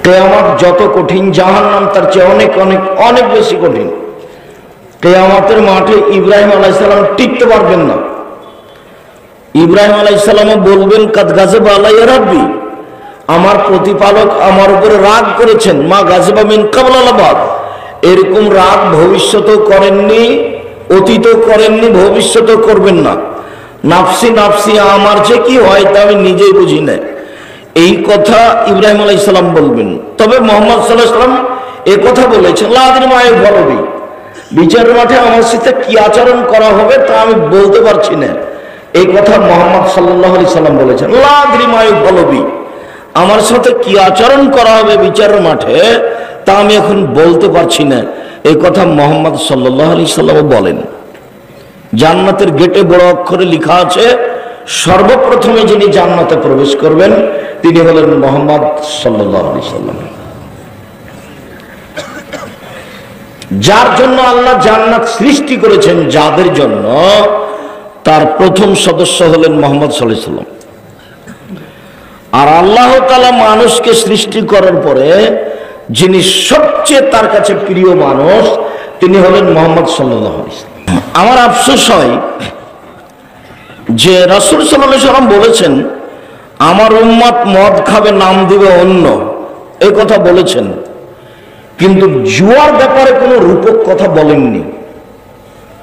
কিয়ামত যত কঠিন, জাহান্নাম তার চেয়ে অনেক অনেক অনেক বেশি কঠিন। কিয়ামতের মাঠে ইব্রাহিম আলাইহিস সালাম টিকতে পারবেন না। ইব্রাহিম আলাইহিস সালাম বলবেন, কাদ গাযিবা আলাইয়া রাব্বি, আমার প্রতিপালক আমার উপরে রাগ করেছেন। মা গাযিবা মিন ক্বাবলা ওয়ালা বাদ, এরকম রাগ ভবিষ্যতেও করেননি, অতীতও করেননি, ভবিষ্যতেও করবেন না। নাফসি নাফসি, আমার যে কি হয় তা আমি নিজেই বুঝি না, এই কথা ইব্রাহিম আলাইহিস সালাম বলবেন। তবে মুহাম্মদ সাল্লাল্লাহু আলাইহি ওয়াসাল্লাম এ কথা বলেছেন, লা আদরি মা ইউফআলু, বিচারের মাঠে আমার সাথে কি আচরণ করা হবে তা আমি বলতে পারছি না, এই কথা মুহাম্মদ সাল্লাল্লাহু আলাইহি সাল্লাম বলেছেন। লা আদরি মা ইউফআলু, আমার সাথে কি আচরণ করা হবে বিচারের মাঠে তা আমি এখন বলতে পারছি না, এই কথা মুহাম্মদ সাল্লাল্লাহু আলাইহি সাল্লাম বলেন। জান্নাতের গেটে বড় অক্ষরে লেখা আছে, সর্বপ্রথমে যিনি জান্নাতে প্রবেশ করবেন তিনি হলেন মুহাম্মদ সাল্লাল্লাহু আলাইহি সাল্লাম। যার জন্য আল্লাহ জান্নাত সৃষ্টি করেছেন, যাদের জন্য, তার প্রথম সদস্য হলেন মুহাম্মদ সাল্লাল্লাহু আলাইহি সাল্লাম। আর আল্লাহ তাআলা মানুষকে সৃষ্টি করার পরে যিনি সবচেয়ে তার কাছে প্রিয় মানুষ তিনি হলেন মুহাম্মদ সাল্লাল্লাহু আলাইহি সাল্লাম। আমার আফসোস হয় যে রাসূল সাল্লাল্লাহু আলাইহি সাল্লাম বলেছেন, আমার উম্মত মদ খাবে, নাম দিবে অন্য, এই কথা বলেছেন, কিন্তু জুয়ার ব্যাপারে কোনো রূপক কথা বলেননি।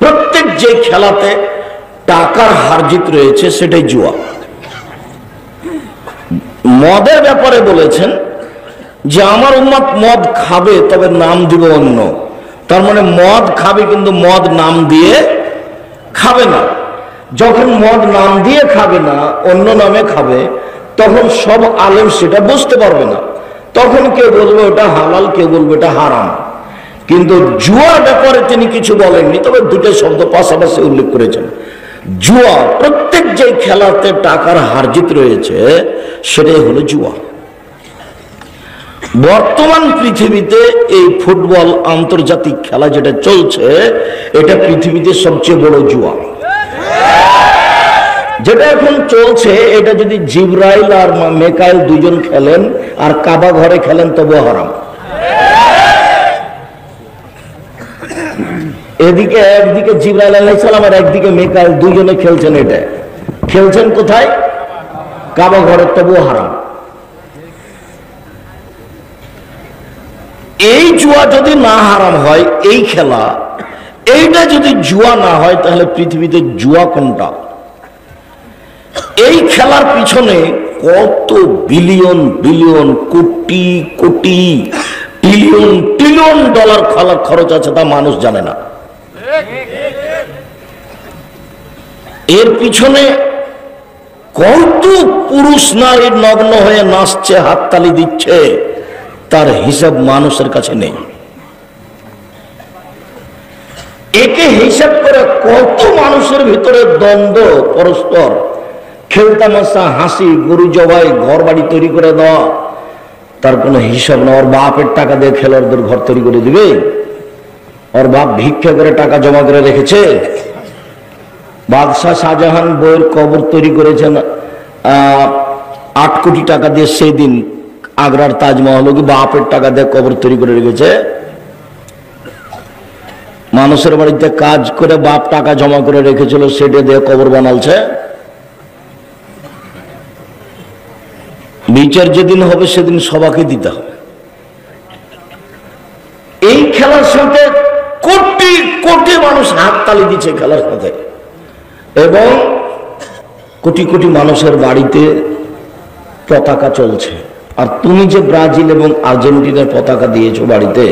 প্রত্যেক যে খেলাতে টাকার হারজিত রয়েছে সেটাই জুয়া। মদের ব্যাপারে বলেছেন যে আমার উম্মত মদ খাবে, তবে নাম দিবে অন্য, তার মানে মদ খাবে কিন্তু মদ নাম দিয়ে খাবে না। যখন মদ নাম দিয়ে খাবে না, অন্য নামে খাবে, তখন সব আলেম সেটা বুঝতে পারবে না, তখন কেউ বলবে ওটা হালাল, কেউ বলবে এটা হারাম। কিন্তু জুয়ার ব্যাপারে তিনি কিছু বলেননি, তবে দুটো শব্দ পাশাপাশি উল্লেখ করেছেন। জুয়া, প্রত্যেক যে খেলাতে টাকার হারজিত রয়েছে সেটাই হলো জুয়া। বর্তমান পৃথিবীতে এই ফুটবল আন্তর্জাতিক খেলা যেটা চলছে, এটা পৃথিবীতে সবচেয়ে বড় জুয়া। যেটা এখন চলছে, এটা যদি জিবরাইল আর মেকাইল দুজন খেলেন আর কাবা ঘরে খেলেন তবু হারাম। এদিকে একদিকে জিবরাইল আলাইহিস সালাম আর একদিকে মেকাইল, দুজনে খেলছেন। এটা খেলছেন কোথায়? কাবা ঘরে, তবু হারাম। এই জুয়া যদি না হারাম হয়, এই খেলা, এইটা যদি জুয়া না হয়, তাহলে পৃথিবীতে জুয়া কোনটা? এই খেলার পিছনে কত billion billion, crore crore, trillion trillion dollar খেলার খরচ আছে তা মানুষ জানে না। এর পিছনে কত পুরুষ নারী নগ্ন হয়ে নাচছে, হাততালি দিচ্ছে, তার হিসাব মানুষের কাছে নেই। একে হিসাব করে কত মানুষের ভিতরে দ্বন্দ্ব, পরস্পর খেলতামাশা, হাসি, গরু জবাই, ঘর বাড়ি তৈরি করে দেওয়া, তার কোনো হিসাব না। ওর বাপের টাকা দিয়ে খেলোয়াড়দের ঘর তৈরি করে দিবে, ওর বাপ ভিক্ষা করে টাকা জমা করে রেখেছে। বাদশাহ শাহজাহান বইয়ের কবর তৈরি করেছেন 8 কোটি টাকা দিয়ে, সেই দিন আগ্রার তাজমহল কি বাপের টাকা দিয়ে কবর তৈরি করে রেখেছে? মানুষের বাড়িতে কাজ করে বাপ টাকা জমা করে রেখেছিল, সেটা দিয়ে কবর বানালছে। বিচার যেদিন হবে সেদিন সবাইকে দিতে হবে। এই খেলার সাথে কোটি কোটি মানুষ হাততালি দিচ্ছে খেলার সাথে, এবং কোটি কোটি মানুষের বাড়িতে পতাকা চলছে। আর তুমি যে ব্রাজিল এবং আর্জেন্টিনার পতাকা দিয়েছো বাড়িতে,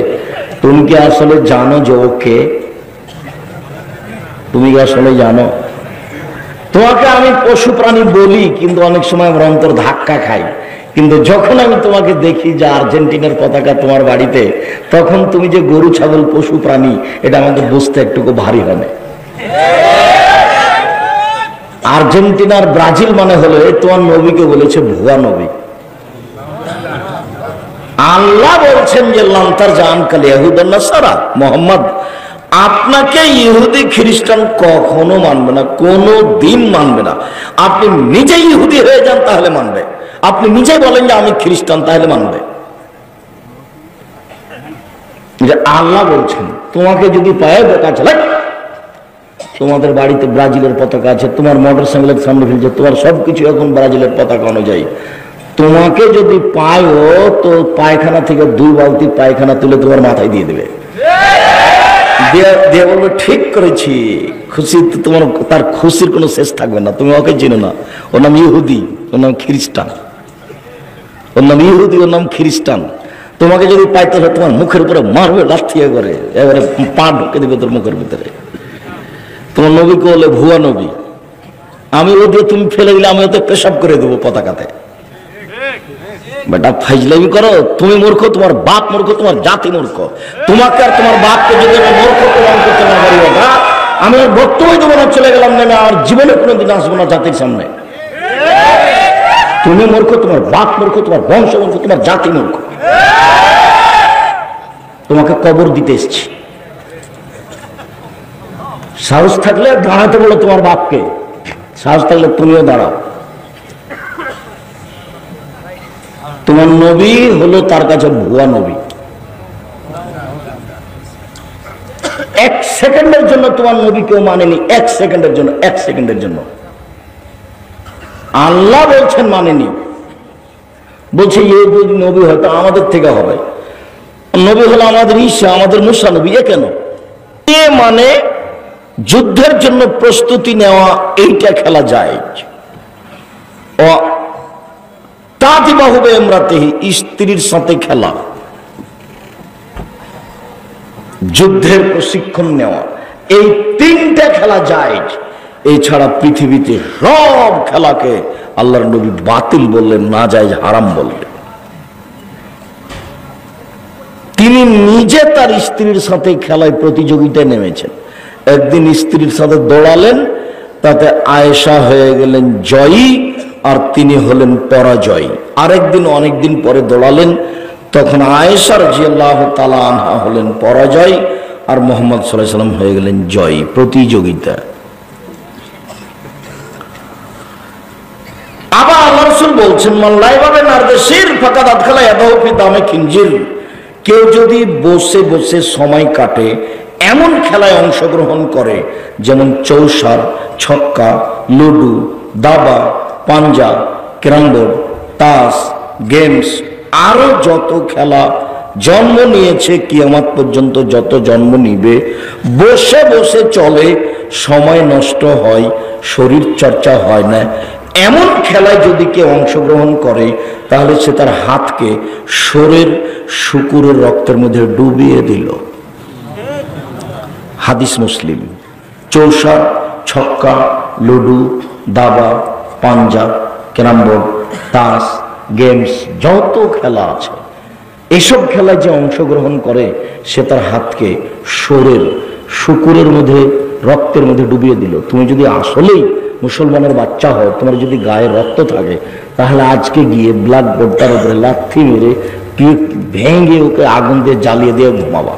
তুমি কি আসলে জানো যে ওকে? তুমি কি আসলে জানো? তোমাকে আমি পশু প্রাণী বলি, কিন্তু অনেক সময় আমার অন্তর ধাক্কা খাই। কিন্তু যখন আমি তোমাকে দেখি যে আর্জেন্টিনার পতাকা তোমার বাড়িতে, তখন তুমি যে গরু ছাগল পশু প্রাণী, এটা আমাকে বুঝতে একটুকু ভারী হয় না। আর্জেন্টিনার ব্রাজিল মানে হলো, তোমার নবীকে বলেছে ভুয়া নবী। আল্লাহ বলছেন যে লান্তার জান কাল ইয়াহুদান নাসারা, মুহাম্মদ আপনাকে ইহুদি খ্রিস্টান কখনো মানবে না, কোনো দিন মানবে না। আপনি নিজেই ইহুদি হয়ে যান তাহলে মানবে, আপনি নিজেই বলেন যে আমি খ্রিস্টান তাহলে মানবে। যে আল্লাহ বলছেন তোমাকে যদি পায়ে বোকা চালাই, তোমাদের বাড়িতে ব্রাজিলের পতাকা আছে, তোমার মোটর সাইকেলের সামনে ফেলছে, তোমার সবকিছু এখন ব্রাজিলের পতাকা অনুযায়ী, তোমাকে যদি পায়ও তো পায়খানা থেকে 2 বালতি পায়খানা তুলে তোমার মাথায় দিয়ে দেবে, দিয়ে বলবে ঠিক করেছি। খুশি তোমার, তার খুশির কোনো শেষ থাকবে না। তুমি ওকে চেনো না, ওর নাম ইহুদি, ওর নাম খ্রিস্টান, ওর নাম ইহুদি, ওর নাম খ্রিস্টান। তোমাকে যদি পাইতে হলে তোমার মুখের উপরে মারবে লাথিয়ে করে, এবারে পা ঢুকে দেবে তোর মুখের ভিতরে। তোমার নবীকে বলে ভুয়া নবী, আমি ও দিয়ে তুমি ফেলে দিলে আমি ওতে পেশাব করে দেবো পতাকাতে। বেটা ফাইজলামি করো, তুমি মূর্খ, তোমার বাপ মূর্খ, তোমার জাতি মূর্খ। তোমাকে আর তোমার বাপকে যদি আমি মূর্খ প্রমাণ করতে না পারি, ওটা আমি আর বক্তব্য দেবো না, চলে গেলাম না, আর জীবনে কোনোদিন আসবো না জাতির সামনে। তুমি মূর্খ, তোমার বাপ মূর্খ, তোমার বংশ মূর্খ, তোমার জাতি মূর্খ। তোমাকে কবর দিতে এসছি। সাহস থাকলে দাঁড়াতে বলো তোমার বাপকে, সাহস থাকলে তুমিও দাঁড়াও। তোমার নবী হলো তার কাছে ভুয়া নবী। 1 সেকেন্ডের জন্য তোমার নবী কেউ মানেনি, 1 সেকেন্ডের জন্য, 1 সেকেন্ডের জন্য। আল্লাহ বলছেন মানেনি, বলছে এই যদি নবী হয়তো আমাদের থেকে হবে, নবী হলো আমাদের ঈসা, আমাদের মুসা নবী। এ কেন? এ মানে যুদ্ধের জন্য প্রস্তুতি নেওয়া, এইটা খেলা যায়। ও তাতিবাহুবে এমরাতেহি, স্ত্রীর সাথে খেলা, যুদ্ধের প্রশিক্ষণ নেওয়া, এই 3টা খেলা যায়। এছাড়া পৃথিবীতে সব খেলাকে আল্লাহর নবী বাতিল বললেন, না যায়, হারাম বললেন। তিনি নিজে তার স্ত্রীর সাথে খেলায় প্রতিযোগিতায় নেমেছেন। একদিন স্ত্রীর সাথে দৌড়ালেন, তাতে আয়েশা হয়ে গেলেন জয়ী আর তিনি হলেন পরাজয়ী। আরেকদিন অনেকদিন পরে দৌড়ালেন, তখন আয়েশা রাদিয়াল্লাহু তাআলা আনহা হলেন পরাজয় আর মুহাম্মদ সাল্লাল্লাহু আলাইহি ওয়াসাল্লাম হয়ে গেলেন জয়ী। প্রতিযোগিতা। আবার আল্লাহ রাসূল বলছেন, মান লাইবাবে নারদেশির ফাকাদ আদখালা ইয়াদাহু ফি দামে খিনজির। কেউ যদি বসে বসে সময় কাটে, এমন খেলায় অংশগ্রহণ করে যেমন চৌসার, ছক্কা, লুডু, দাবা, পাঞ্জা, ক্যারামবোর্ড, তাস, গেমস, আরো যত খেলা জন্ম নিয়েছে, কিয়ামত পর্যন্ত যত জন্ম নিবে, বসে বসে চলে, সময় নষ্ট হয়, শরীর চর্চা হয় না, এমন খেলায় যদি কেউ অংশগ্রহণ করে, তাহলে সে তার হাতকে শরীর শুকুরের রক্তের মধ্যে ডুবিয়ে দিল। হাদিস মুসলিম। চৌসার, ছক্কা, লুডু, দাবা, পাঞ্জা, ক্যারামবোর্ড, তাস, গেমস, যত খেলা আছে, এসব খেলায় যে অংশগ্রহণ করে, সে তার হাতকে শরীর শুকুরের মধ্যে রক্তের মধ্যে ডুবিয়ে দিল। তুমি যদি আসলেই মুসলমানের বাচ্চা হয়, তোমার যদি গায়ে রক্ত থাকে, তাহলে আজকে গিয়ে ব্লাড বোর্ডটার উপরে লাথি মেরে ভেঙে ওকে আগুন দিয়ে জ্বালিয়ে দিয়ে ঘুমাবা।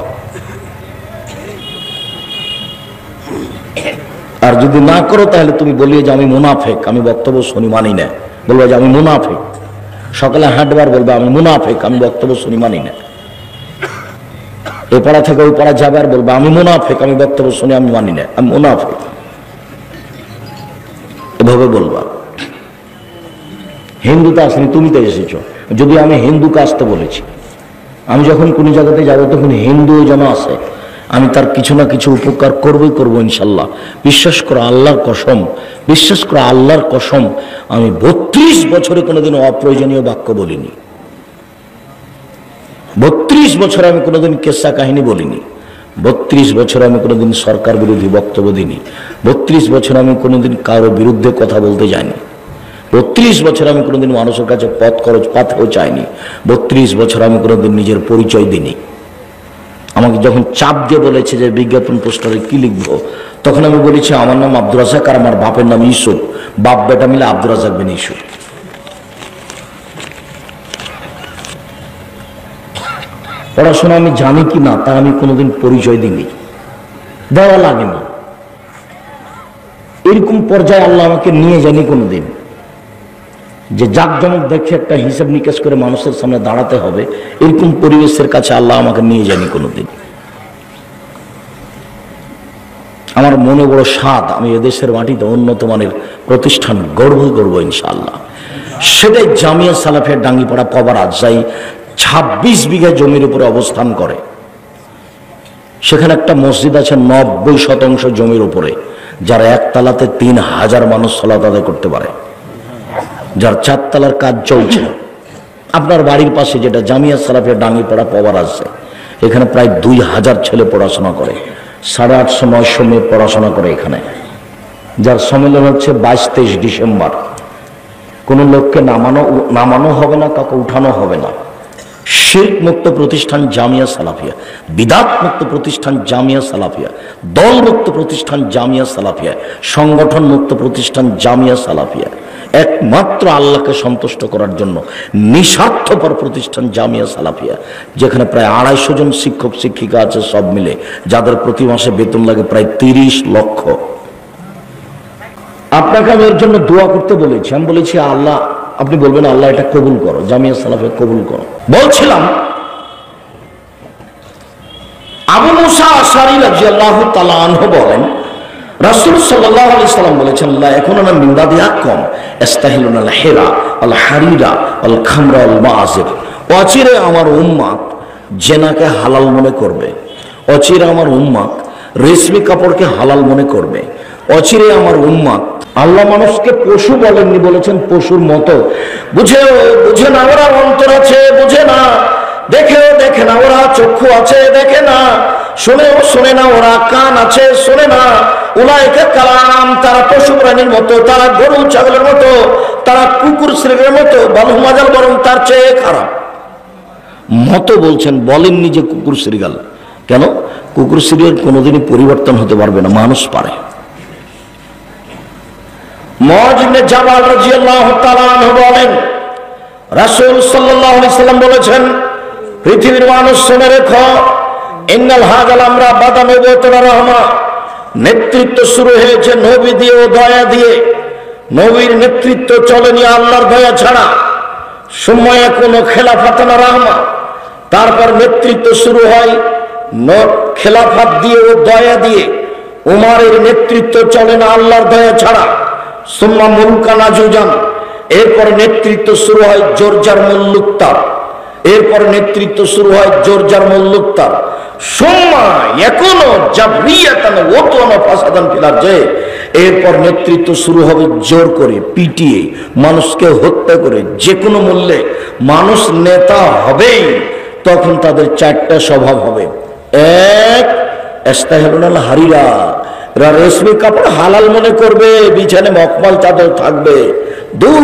আর যদি না করো, তাহলে তুমি বলিয়ে যে আমি মুনাফেক, আমি বক্তব্য শুনি মানি না। বলবো যে আমি মুনাফেক। সকালে হাঁটবার বলবে আমি মুনাফেক, আমি বক্তব্য শুনি মানি না। এ পাড়া থেকে ওই পাড়া যাবে আর বলবে আমি মুনাফেক, আমি বক্তব্য শুনি আমি মানি না, আমি মুনাফেক। এভাবে বলবা। হিন্দুতে আসেনি, তুমি তো এসেছো। যদি আমি হিন্দুকে আসতে বলেছি, আমি যখন কোন জায়গাতে যাবো তখন হিন্দু যেন আসে, আমি তার কিছু না কিছু উপকার করবই করবো ইনশাল্লাহ। বিশ্বাস করো আল্লাহর কসম, বিশ্বাস করো আল্লাহর কসম, আমি 32 বছরে কোনোদিন অপ্রয়োজনীয় বাক্য বলিনি। 32 বছরে আমি কোনোদিন কেসা কাহিনী বলিনি। 32 বছরে আমি কোনোদিন সরকার বিরোধী বক্তব্য দিইনি। 32 বছরে আমি কোনোদিন কারো বিরুদ্ধে কথা বলতে যাইনি। 32 বছর আমি কোনোদিন মানুষের কাছে পথ খরচ পাতেও চাইনি। 32 বছর আমি কোনোদিন নিজের পরিচয় দিইনি। আমাকে যখন চাপ দিয়ে বলেছে যে বিজ্ঞাপন পোস্টারে কি লিখবো, তখন আমি বলেছি আমার নাম আব্দুর রাজ্জাক আর আমার বাপের নাম ইউসুফ, বাপ বেটা মিলে আব্দুর রাজ্জাক বিন ইউসুফ। পড়াশোনা আমি জানি কি না তা আমি কোনোদিন পরিচয় দিইনি, দেওয়া লাগেনি। এরকম পর্যায়ে আল্লাহ আমাকে নিয়ে যায়নি কোনোদিন। যে জাকজমক দেখে একটা হিসাব নিকাশ করে মানুষের সামনে দাঁড়াতে হবে, এরকম পরিবেশের কাছে আল্লাহ আমাকে নিয়ে যায়নি কোনোদিন। আমার মনে বড় স্বাদ, আমি এদেশের মাটিতে উন্নত মানের প্রতিষ্ঠান গর্ব ইনশাআল্লাহ। সেটাই জামিয়া সালাফিয়া ডাঙ্গিপাড়া পবা রাজশাহী 26 বিঘা জমির উপরে অবস্থান করে। সেখানে একটা মসজিদ আছে 90% জমির উপরে, যার একতলাতে 3000 মানুষ সালাত আদায় করতে পারে, যার 4 তলার কাজ চলছে। আপনার বাড়ির পাশে যেটা জামিয়া সালাফিয়া ডাঙ্গিপাড়া পবা রাজশাহী, এখানে প্রায় 2000 ছেলে পড়াশোনা করে, 850-900 মেয়ে পড়াশোনা করে এখানে, যার সম্মেলন হচ্ছে 22-23 ডিসেম্বর। কোনো লোককে নামানো হবে না, কাউকে উঠানো হবে না। শিরক মুক্ত প্রতিষ্ঠান জামিয়া সালাফিয়া, বিদাত মুক্ত প্রতিষ্ঠান জামিয়া সালাফিয়া, দল মুক্ত প্রতিষ্ঠান জামিয়া সালাফিয়া, সংগঠন মুক্ত প্রতিষ্ঠান জামিয়া সালাফিয়া, একমাত্র আল্লাহকে সন্তুষ্ট করার জন্য নিঃস্বার্থপর প্রতিষ্ঠান জামিয়া সালাফিয়া, যেখানে প্রায় 250 জন শিক্ষক শিক্ষিকা আছে সব মিলে, যাদের প্রতি মাসে বেতন লাগে প্রায় 30 লক্ষ। আপনাকে আমি এর জন্য দোয়া করতে বলেছি। আমি বলেছি আল্লাহ, আপনি বলবেন আল্লাহ এটা কবুল করো, জামিয়া সালাফিয়া কবুল করো। বলছিলাম আবু মুসা আশআরী রাদিয়াল্লাহু তাআলা আনহু বলেন, রাসূল সাল্লাল্লাহু আলাইহি সাল্লাম বলেছেন, লা ইয়াকুনুনা মিন বাদিয়াকুম ইস্তাহিলুনা আল হিরা আল হারিরা আল খামরা আল মাআজির। অচিরে আমার উম্মত জেনাকে হালাল মনে করবে, অচিরে আমার উম্মত রেশমি কাপড়কে হালাল মনে করবে, অচিরে আমার উম্মত, আল্লাহ মানুষকে পশু বলেননি, বলেছেন পশুর মতো। বুঝে না ওরা অন্তর আছে, বুঝে না, দেখে না ওরা চক্ষু আছে, দেখে না, শোনে না ওরা কান আছে, শোনে না। উলাইকা কালাম, তারা পশু প্রাণীর মতো, তারা গরু ছাগলের মতো, তারা কুকুর শ্রেণীর মতো, বালুমাজাল বরং তার চেয়ে খারাপ। মতো বলছেন, বলেননি যে কুকুর শ্রীগাল। কেন? কুকুর শ্রীগাল কোনোদিনই পরিবর্তন হতে পারবে না, মানুষ পারে। মুআয ইবনে জাবাল রাদিয়াল্লাহু তাআলা আনহু বলেন, রাসূল সাল্লাল্লাহু আলাইহি সাল্লাম বলেছেন, পৃথিবীর মানুষ শুনে রেখো, ইন্নাল হাযাল আমরা বাদা নবুওয়াতুর রাহমা, নেতৃত্ব শুরু হয়েছে নবী দিয়ে ও দয়া দিয়ে। নবীর নেতৃত্ব চলেনি আল্লাহর দয়া ছাড়া। সুম্মা ইয়াকুনু খিলাফাতুন রাহমা, তারপর নেতৃত্ব শুরু হয় খেলাফত দিয়ে ও দয়া দিয়ে। উমারের নেতৃত্ব চলে না আল্লাহর দয়া ছাড়া। সুম্মা মুলকান আজুজান, এরপর নেতৃত্ব শুরু হয় জোরজার মুল্লুকতার, এরপর নেতৃত্ব শুরু হয় জোরজার মুল্লুকতার। সুম্মা ইয়াকুনু জাবরিয়াতান ওয়াতানা ফাসাদান ফিল আরদি, এরপর নেতৃত্ব শুরু হবে জোর করে, পিটিয়ে, মানুষকে হত্যা করে, যে কোনো মূল্যে মানুষ নেতা হবেই। তখন তাদের 4টা স্বভাব হবে। 1, ইস্তাহিলুনাল হারিরা, এরা রেশমি কাপড় হালাল মনে করবে, বিছানে মখমল চাদর থাকবে। 2,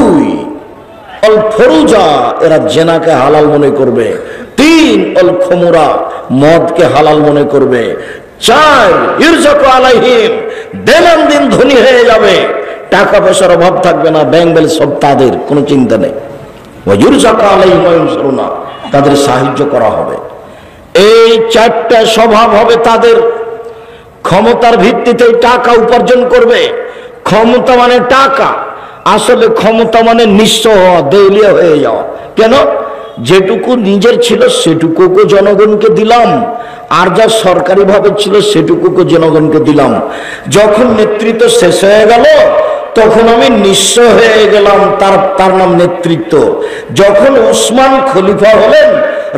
অল ফরুজা, এরা জেনাকে হালাল মনে করবে। 3, অল খুমুরা, মদকে হালাল মনে করবে। 4, ইরজাকু আলাইহিম, দৈনন্দিন ধনী হয়ে যাবে, টাকা পয়সার অভাব থাকবে না, ব্যাংক ব্যালেন্স সব তাদের, কোনো চিন্তা নেই। ওয়া ইরজাকু আলাইহিম ওয়া ইনসুরুনা, তাদের সাহায্য করা হবে। এই 4টা স্বভাব হবে তাদের। ক্ষমতার ভিত্তিতে টাকা উপার্জন করবে। ক্ষমতা মানে টাকা, আসলে ক্ষমতা মানে নিঃস্ব হওয়া, দেউলিয়া হয়ে যাওয়া। কেন? যেটুকু নিজের ছিল সেটুকুকে জনগণকে দিলাম, আর যা সরকারি ভাবে ছিল সেটুকুকে জনগণকে দিলাম। যখন নেতৃত্ব শেষ হয়ে গেল তখন আমি নিঃস্ব হয়ে গেলাম, তার নাম নেতৃত্ব। যখন উসমান খলিফা হলেন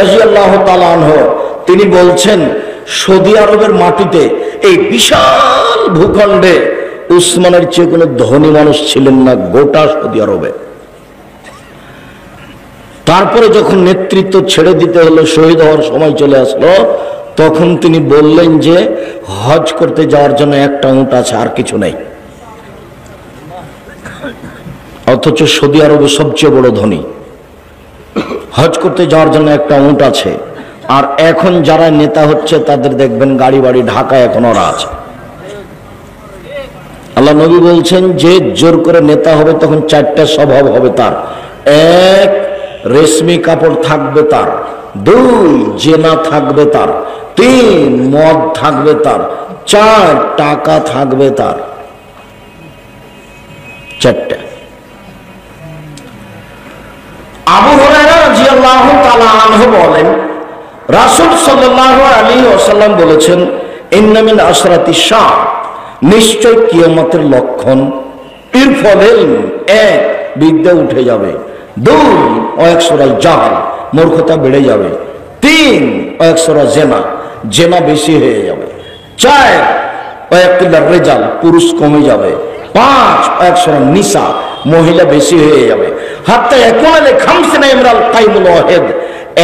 রাদিয়াল্লাহু তাআলা আনহু, তিনি বলছেন সৌদি আরবের মাটিতে, এই বিশাল ভূখণ্ডে উসমানের চেয়ে কোনো ধনী মানুষ ছিলেন না গোটা সৌদি আরবে। তারপরে যখন নেতৃত্ব ছেড়ে দিতে হলো, শহীদ হওয়ার সময় চলে আসলো, তখন তিনি বললেন যে হজ করতে যাওয়ার জন্য একটা উট আছে, আর কিছু নেই। অথচ সৌদি আরবে সবচেয়ে বড় ধনী, হজ করতে যাওয়ার জন্য একটা উট আছে। আর এখন যারা নেতা হচ্ছে তাদের দেখবেন গাড়ি বাড়ি, ঢাকায় এখন ওরা আছে। আল্লাহ নবী বলছেন যে জোর করে নেতা হবে তখন 4টা স্বভাব হবে তার। 1, রেশমি কাপড় থাকবে তার। 2, জেনা থাকবে তার। 3, মদ থাকবে তার। 4, টাকা থাকবে তার। 4টা। আবু হুরায়রা রাদিয়াল্লাহু তাআলা আনহু বলেন, রাসূল সাল্লাল্লাহু আলাইহি ওয়াসাল্লাম বলেছেন, ইন্না মিন আশরাতি শাহ, নিশ্চয় কিয়ামতের লক্ষণ, ইরফাল, এক, বিদ্যা উঠে যাবে, দুই, ওয়াকসুরাল জাহাল, মূর্খতা বেড়ে যাবে, তিন, ওয়াকসুরা জেনা, জেনা বেশি হয়ে যাবে, চার, ওয়াকিলার রিজাল, পুরুষ কমে যাবে, পাঁচ, ওয়াকসুরা নিসা, মহিলা বেশি হয়ে যাবে, হাত্তা ইয়াকুনা খামসিনা ইমরাল কাইমুল ওয়াহিদ,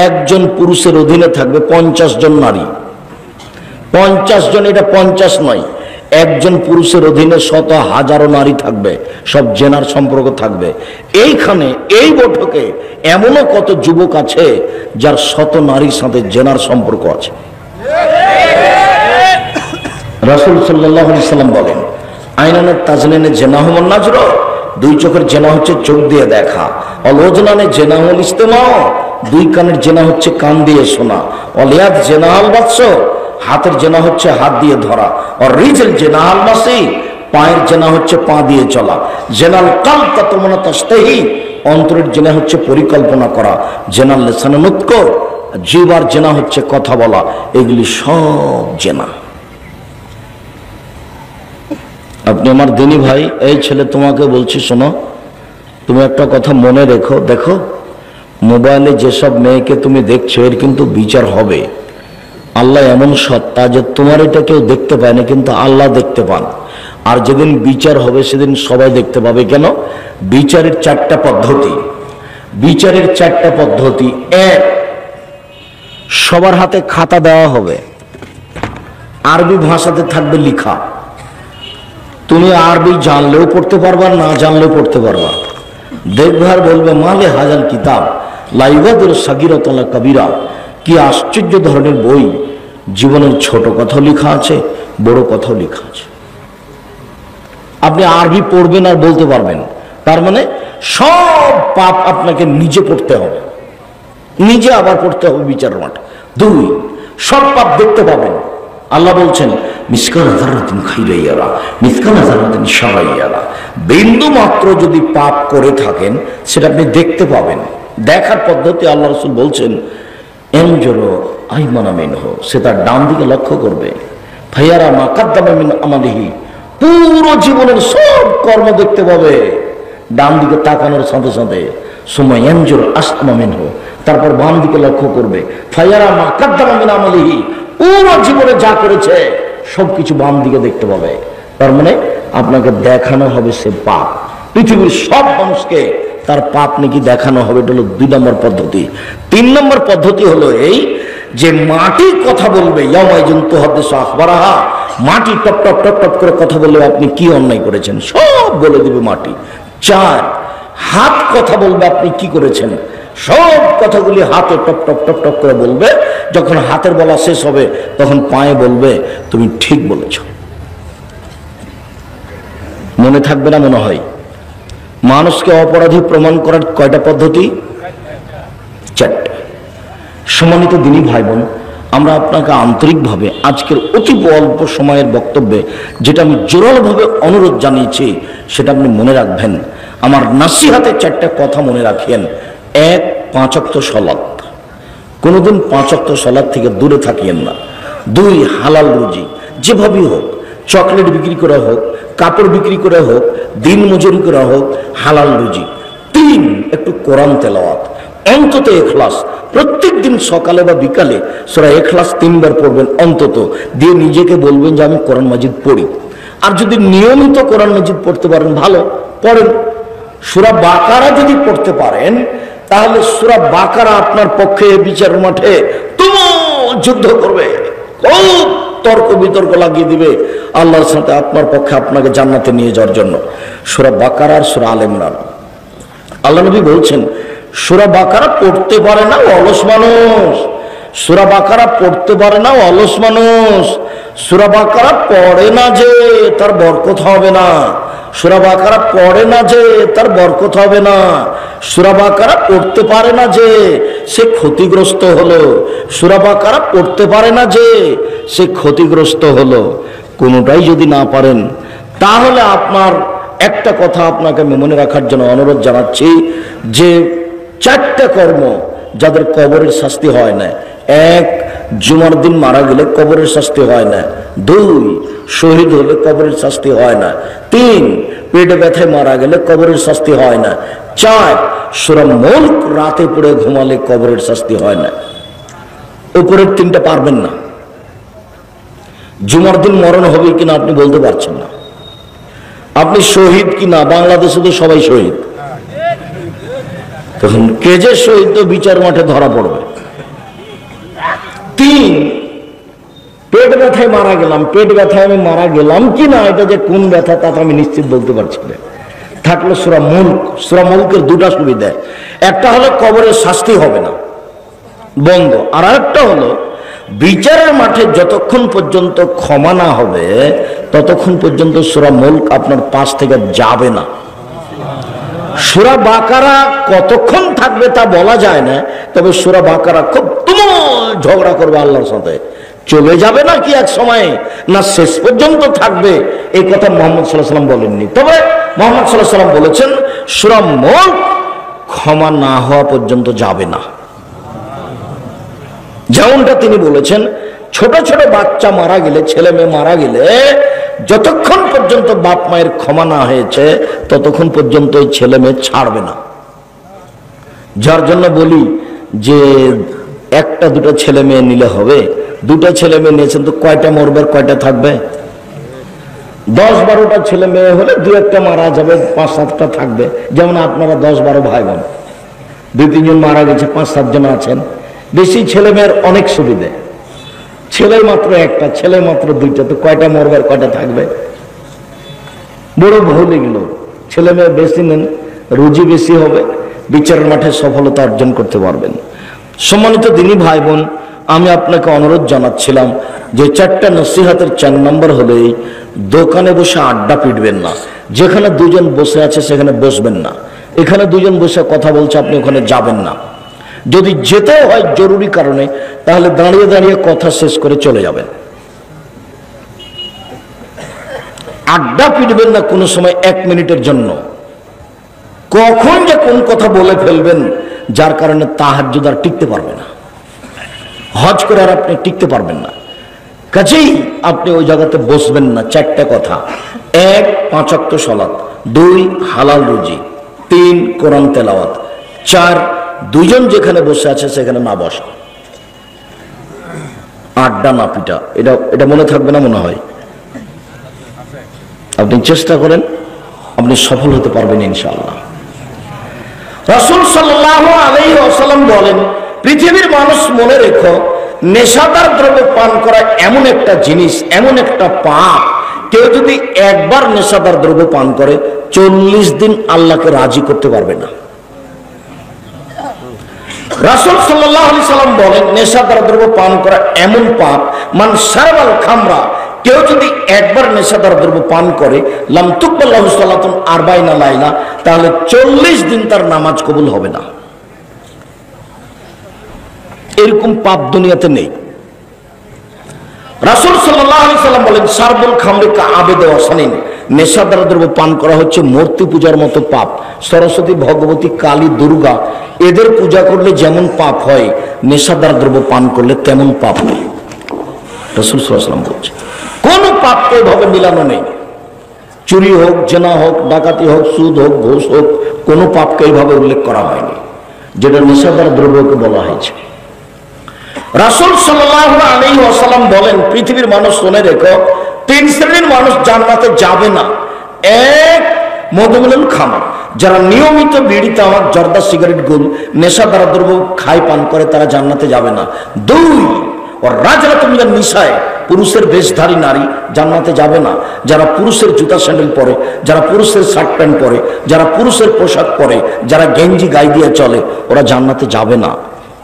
একজন পুরুষের অধীনে থাকবে 50 জন নারী। 50 জন, এটা 50 নয়, একজন পুরুষের অধীনে শত হাজারো নারী থাকবে, সব জেনার সম্পর্ক থাকবে। এইখানে এই বৈঠকে এমনও কত যুবক আছে যার শত নারীর সাথে জেনার সম্পর্ক আছে। রাসূল সাল্লাল্লাহু আলাইহি সাল্লাম বলেন, আইনানের তাজলিনে জেনাহুম নাজর, দুই চোখের জেনা হচ্ছে চোখ দিয়ে দেখা, অলওজনানে জেনাহুল ইস্তেমাও, দুই কানের জেনা হচ্ছে কান দিয়ে শোনা, অলিয়াদ জেনাহাল বাৎস, হাতের জেনা হচ্ছে হাত দিয়ে ধরা, আর রিজল জেনাহাল মাসি, পায়ের জেনা হচ্ছে পা দিয়ে চলা, জেনাল কালব তাতমনা তাস্তাহি, অন্তরের জেনা হচ্ছে পরিকল্পনা করা, জেনাল লিসানে নুতক, জিহ্বার জেনা হচ্ছে কথা বলা, এগুলি সব জেনা। আপনি আমার দিনী ভাই, এই ছেলে তোমাকে বলছি, শোনো, তুমি একটা কথা মনে রেখো, দেখো মোবাইলে যেসব মেয়েকে তুমি দেখছো এর কিন্তু বিচার হবে। আল্লাহ এমন সত্তা যে তোমার এটা কেউ দেখতে পায় না, কিন্তু আল্লাহ দেখতে পান। আর যেদিন বিচার হবে সেদিন সবাই দেখতে পাবে। কেন? বিচারের 4টা পদ্ধতি। বিচারের 4টা পদ্ধতি। এক, সবার হাতে খাতা দেওয়া হবে, আরবি ভাষাতে থাকবে লেখা, তুমি আরবি জানলেও পড়তে পারবা, না জানলেও পড়তে পারবা। দেখভার বলবে, মালে হাজাল কিতাব লাইবাদুর সাগিরাতুল কাবিরা, কি আশ্চর্য ধরনের বই, জীবনের ছোট কথা লেখা আছে, বড় কথাও লেখা আছে। আপনি আরবি পড়বেন আর বলতে পারবেন, তার মানে সব পাপ আপনাকে নিজে পড়তে হবে, নিজে আবার পড়তে হবে বিচারের মাঠে। দুই, সব পাপ দেখতে পাবেন। আল্লাহ বলছেন, মিসকাল যারাতিন খাইরান ইয়ারা, মিসকাল যারাতিন শাররান ইয়ারা, বিন্দু মাত্র যদি পাপ করে থাকেন সেটা আপনি দেখতে পাবেন। দেখার পদ্ধতি আল্লাহ রাসূল বলছেন, এনজুরু আইমানা মিনহু, সে তার ডান দিকে লক্ষ্য করবে, ফায়ারা মা কাদ্দামা মিন আমালিহি, পুরো জীবনের সব কর্ম দেখতে পাবে ডান দিকে তাকানোর সাথে সাথে। সুম্মা ইয়ানজুরু আসআমা মিনহু, তারপর বাম দিকে লক্ষ্য করবে, ফায়ারা মা কাদ্দামা মিন আমালিহি, পুরো জীবনে যা করেছে সবকিছু বাম দিকে দেখতে পাবে। তার মানে আপনাকে দেখানো হবে সে পাপ। পৃথিবীর সব মানুষকে তার পাপ নাকি দেখানো হবে। এটা হলো 2 নম্বর পদ্ধতি। 3 নম্বর পদ্ধতি হলো এই যে মাটি কথা বলবে, ইয়াউমাইযিন তুহাদ্দিসু আখবারাহা, মাটি টপ টপ টপ টপ করে কথা বললে আপনি কি অন্যায় করেছেন সব বলে দিবে মাটি। 4, হাত কথা বলবে আপনি কি করেছেন, সব কথাগুলি হাতে টপ টপ টপ টপ করে বলবে। যখন হাতের বলা শেষ হবে তখন পায়ে বলবে, তুমি ঠিক বলেছ। মনে থাকবে না মনে হয়? মানুষকে অপরাধী প্রমাণ করার কয়টা পদ্ধতি? 4টা। সম্মানিত দিনী ভাই বোন, আমরা আপনাকে আন্তরিকভাবে আজকের অতি অল্প সময়ের বক্তব্যে যেটা আমি জোরালোভাবে অনুরোধ জানিয়েছি সেটা আপনি মনে রাখবেন। আমার নাসিহাতে 4টা কথা মনে রাখেন। 1, 5 ওয়াক্ত সালাত, কোনোদিন 5 ওয়াক্ত সালাত থেকে দূরে থাকিয়েন না। 2, হালাল রুজি, যেভাবেই হোক, চকলেট বিক্রি করা হোক, কাপড় বিক্রি করা হোক, দিন মজুরি করা হোক, হালাল রুজি। 3, একটু কোরআন তেলাওয়াত, অন্তত ইখলাস, প্রত্যেক দিন সকালে বা বিকালে সূরা ইখলাস 3 বার পড়বেন অন্তত, দিয়ে নিজেকে বলবেন যে আমি কোরআন মাজিদ পড়ি। আর যদি নিয়মিত কোরআন মাজিদ পড়তে পারেন ভালো, পড়েন। সূরা বাকারা যদি পড়তে পারেন তাহলে সূরা বাকারা আপনার পক্ষে বিচারের মাঠে তুমুল যুদ্ধ করবে, খুব তর্ক বিতর্ক লাগিয়ে দিবে আল্লাহর সাথে আপনার পক্ষে আপনাকে জান্নাতে নিয়ে যাওয়ার জন্য। সূরা বাকারা আর সূরা আলে ইমরান, আল্লাহ নবী বলছেন, সূরা বাকারা পড়তে পারে না অলস মানুষ, সূরা বাকারা পড়তে পারে না অলস মানুষ, সূরা বাকারা পড়ে না যে তার বরকত হবে না, সূরা বাকারা পড়ে না যে তার বরকত হবে না, সূরা বাকারা পড়তে পারে না যে সে ক্ষতিগ্রস্ত হলো, সূরা বাকারা পড়তে পারে না যে সে ক্ষতিগ্রস্ত হলো। কোনোটাই যদি না পারেন তাহলে আপনার একটা কথা আপনাকে আমি মনে রাখার জন্য অনুরোধ জানাচ্ছি যে চারটা কর্ম যাদের কবরের শাস্তি হয় না। এক, জুমার দিন মারা গেলে কবরের শাস্তি হয় না। দুই, শহীদ হলে কবরের শাস্তি হয় না। তিন, পেটে ব্যথায় মারা গেলে কবরের শাস্তি হয় না। চার, সূরা মুলক রাতে পড়ে ঘুমালে কবরের শাস্তি হয় না। উপরের তিনটা পারবেন না। জুমার দিন মরণ হবে কিনা আপনি বলতে পারছেন না। আপনি শহীদ কিনা, বাংলাদেশে তো সবাই শহীদ, তখন কে যে শহীদ তো বিচার মাঠে ধরা পড়বে। তিন, পেট ব্যথায় মারা গেলাম, পেট ব্যথায় আমি মারা গেলাম কিনা এটা যে কোন ব্যথা তা তো আমি নিশ্চিত বলতে পারছি না। থাকলো সূরা মুলক। সূরা মুলকের দুটা সুবিধা, একটা হলো কবরের শাস্তি হবে না, বন্ধ। আর একটা হলো বিচারের মাঠে যতক্ষণ পর্যন্ত ক্ষমা না হবে ততক্ষণ পর্যন্ত সূরা মুলক আপনার পাশ থেকে যাবে না। সূরা বাকারা কতক্ষণ থাকবে তা বলা যায় না, তবে সূরা বাকারা খুব তুমুল ঝগড়া করবে আল্লাহর সাথে। চলে যাবে না কি এক সময়ে, না শেষ পর্যন্ত থাকবে, এই কথা মুহাম্মদ সাল্লাল্লাহু আলাইহি ওয়াসাল্লাম বলেননি। তবে মুহাম্মদ সাল্লাল্লাহু আলাইহি ওয়াসাল্লাম বলেছেন সূরা মুলক ক্ষমা না হওয়া পর্যন্ত যাবে না। যেমনটা তিনি বলেছেন ছোট ছোট বাচ্চা মারা গেলে, ছেলে মেয়ে মারা গেলে যতক্ষণ পর্যন্ত বাপ মায়ের ক্ষমা না হয়েছে ততক্ষণ পর্যন্ত ওই ছেলে মেয়ে ছাড়বে না। যার জন্য বলি যে একটা দুটো ছেলে মেয়ে নিলে হবে। দুটো ছেলে মেয়ে নিয়েছেন তো কয়টা মরবে, কয়টা থাকবে? 10-12টা ছেলে মেয়ে হলে দু একটা মারা যাবে, 5-7টা থাকবে। যেমন আপনারা 10-12 ভাই বোন, 2-3 জন মারা গেছে, 5-7 জন আছেন। বেশি ছেলে মেয়ের অনেক সুবিধে, ছেলে মাত্র একটা, ছেলে মাত্র 2টা, তো কয়টা মরবে আর কয়টা থাকবে? বড় ভুল এগুলো। ছেলে মেয়ে বেশি নেন, রুজি বেশি হবে, বিচারের মাঠে সফলতা অর্জন করতে পারবেন। সম্মানিত দিনী ভাই বোন, আমি আপনাকে অনুরোধ জানাচ্ছিলাম যে 4টা নসিহতের 4 নম্বর হলেই দোকানে বসে আড্ডা পিটবেন না। যেখানে দুজন বসে আছে সেখানে বসবেন না। এখানে দুজন বসে কথা বলছে, আপনি ওখানে যাবেন না। যদি যেতেও হয় জরুরি কারণে, তাহলে দাঁড়িয়ে দাঁড়িয়ে কথা শেষ করে চলে যাবেন। আড্ডা পিটবেন না কোনো সময় 1 মিনিটের জন্য। কখন যে কোন কথা বলে ফেলবেন যার কারণে তাহাজ্জুদ আর টিকতে পারবে না, হজ করে আর আপনি টিকতে পারবেন না। কাজেই আপনি ওই জায়গাতে বসবেন না। 4টা কথা: 1, 5 ওয়াক্ত সালাত; 2, হালাল রুজি; 3, কোরআন তেলাওয়াত; 4, দুইজন যেখানে বসে আছে সেখানে না বসা, আড্ডা না পিটা। এটা মনে থাকবে না মনে হয়? আপনি চেষ্টা করেন, আপনি সফল হতে পারবেন ইনশাআল্লাহ। রাসূল সাল্লাল্লাহু আলাইহি ওয়াসাল্লাম বলেন, পৃথিবীর মানুষ মনে রেখো, নেশাদার দ্রব্য পান করা এমন একটা জিনিস, এমন একটা পাপ, কেউ যদি একবার নেশাদার দ্রব্য পান করে 40 দিন আল্লাহকে রাজি করতে পারবে না। রাসূল সাল্লাল্লাহু আলাইহি সাল্লাম বলেন, নেশাদার দ্রব্য পান করা এমন পাপ, মান শারবাল খামরা, কেউ যদি একবার নেশাদার দ্রব্য পান করে, লাম তুকবাল লাহু সালাতুন 40 লাইলা, তাহলে 40 দিন তার নামাজ কবুল হবে না। এরকম পাপ দুনিয়াতে নেই। রাসূল সাল্লাল্লাহু আলাইহি সাল্লাম বলেন, শারবুল খামরি কা আবেদ ওয়াসানিন, নেশাদার দ্রব্য পান করা হচ্ছে মূর্তি পূজার মতো পাপ। সরস্বতী, ভগবতী, কালী, দুর্গা এদের পূজা করলে যেমন পাপ হয়, নেশাদার দ্রব্য পান করলে তেমন পাপ হয়। রাসূল সাল্লাল্লাহু আলাইহি সাল্লাম বলছেন, কোন পাপকে এভাবে মিলানো নেই। চুরি হোক, জেনা হোক, ডাকাতি হোক, সুদ হোক, ঘুষ হোক, কোনো পাপকে এইভাবে উল্লেখ করা হয়নি যেটা নেশাদার দ্রব্যকে বলা হয়েছে। রাসূল সাল্লাল্লাহু আলাইহি ওয়াসাল্লাম বলেন, পৃথিবীর মানুষ শুনে রেখো, 3 শ্রেণীর মানুষ জান্নাতে যাবে না। 1, মধুমিলন খামার, যারা নিয়মিত বিড়ি, তামাক, জর্দা, সিগারেট, গুল, নেশাদার দ্রব্য খায়, পান করে, তারা জান্নাতে যাবে না। 2, ও রাজরাতুল মিনান নিসায়, পুরুষের বেশধারী নারী জান্নাতে যাবে না। যারা পুরুষের জুতা স্যান্ডেল পরে, যারা পুরুষের শার্ট প্যান্ট পরে, যারা পুরুষের পোশাক পরে, যারা গেঞ্জি গায়ে দিয়ে চলে, ওরা জান্নাতে যাবে না।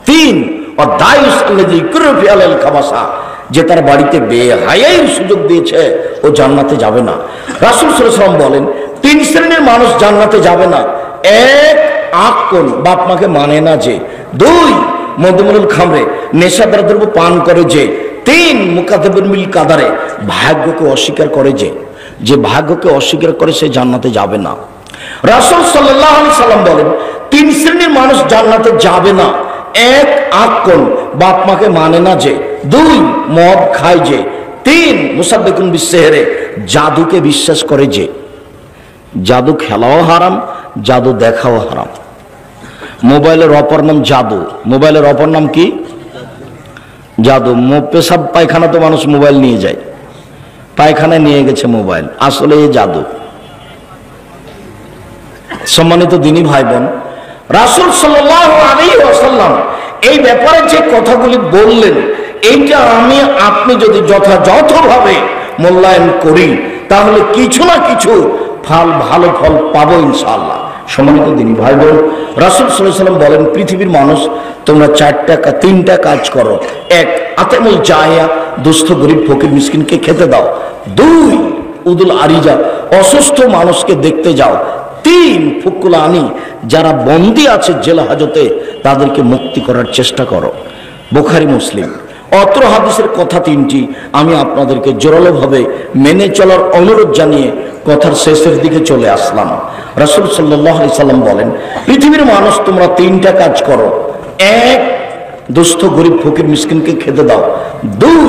3, ও দায়ুস আল্লাযী ইকরফি আলাল খাবাসা, যে তার বাড়িতে বেহায়ার সুযোগ দিয়েছে, ও জান্নাতে যাবে না। রাসূল সাল্লাল্লাহু আলাইহি ওয়াসাল্লাম বলেন, 3 শ্রেণীর মানুষ জান্নাতে যাবে না। 1, আকল, বাপ মাকে মানে না যে। 2, মদমুল খামরে, নেশাদার দ্রব্য পান করে যে। 3, মুকাদ্দিবুল মিল কাদারে, ভাগ্যকে অস্বীকার করে যে ভাগ্যকে অস্বীকার করে সে জান্নাতে যাবে না। রাসূল সাল্লাল্লাহু আলাইহি সাল্লাম বলেন, তিন শ্রেণীর মানুষ জান্নাতে যাবে না। এক, আক্কন, বাপ মাকে মানে না যে। দুই, মদ খায় যে। তিন, মুসাদ্দিকুন বিসসিহরি, জাদুকে বিশ্বাস করে যে। জাদু খেলাও হারাম, জাদু দেখাও হারাম। মোবাইলের অপর নাম জাদু। মোবাইলের অপর নাম কি? জাদু। পেশাব পায়খানা তো মানুষ মোবাইল নিয়ে যায়, পায়খানায় নিয়ে গেছে মোবাইল, আসলে এই জাদু। সম্মানিত দিনী ভাই বোন, রাসূল সাল্লাল্লাহু আলাইহি ওয়াসাল্লাম এই ব্যাপারে যে কথাগুলি বললেন, এইটা আমি আপনি যদি যথাযথভাবে মূল্যায়ন করি তাহলে কিছু না কিছু ভালো ফল পাবো ইনশাআল্লাহ। সম্মানিত দিনী ভাই বোন, রাসূল সাল্লাল্লাহু আলাইহি ওয়াসাল্লাম বলেন, পৃথিবীর মানুষ তোমরা তিনটা কাজ করো। এক, আতেমুল জাহিয়া, দুস্থ গরিব ফকির মিসকিনকে খেতে দাও। দুই, উদুল আরিজা, অসুস্থ মানুষকে দেখতে যাও। তিন, ফুকুল আনি, যারা বন্দী আছে জেল হাজতে তাদেরকে মুক্তি করার চেষ্টা করো। বুখারী, মুসলিম। অত্র হাদিসের কথা তিনটি আমি আপনাদেরকে জোরালোভাবে মেনে চলার অনুরোধ জানিয়ে কথার শেষের দিকে চলে আসলাম। রাসূল সাল্লাল্লাহু আলাইহি সাল্লাম বলেন, পৃথিবীর মানুষ তোমরা তিনটা কাজ করো। এক, দুস্থ গরিব ফকির মিসকিনকে খেতে দাও। দুই,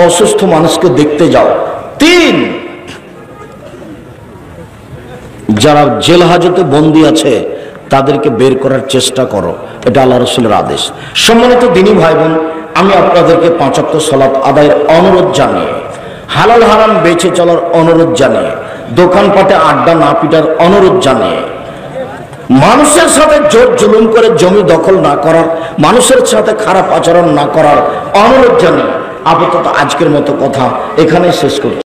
অসুস্থ মানুষকে দেখতে যাও। তিন, যারা জেল হাজতে বন্দী আছে তাদেরকে বের করার চেষ্টা করো। এটা আল্লাহ রাসূলের আদেশ। সম্মানিত দিনী ভাই বোন, আমি আপনাদেরকে 5 ওয়াক্ত সালাত আদায়ের অনুরোধ জানিয়ে, হালাল হারাম বেঁচে চলার অনুরোধ জানিয়ে, দোকানপাটে আড্ডা না পিটার অনুরোধ জানিয়ে, মানুষের সাথে জোর জুলুম করে জমি দখল না করার, মানুষের সাথে খারাপ আচরণ না করার অনুরোধ জানিয়ে আপাতত আজকের মতো কথা এখানে শেষ করছি।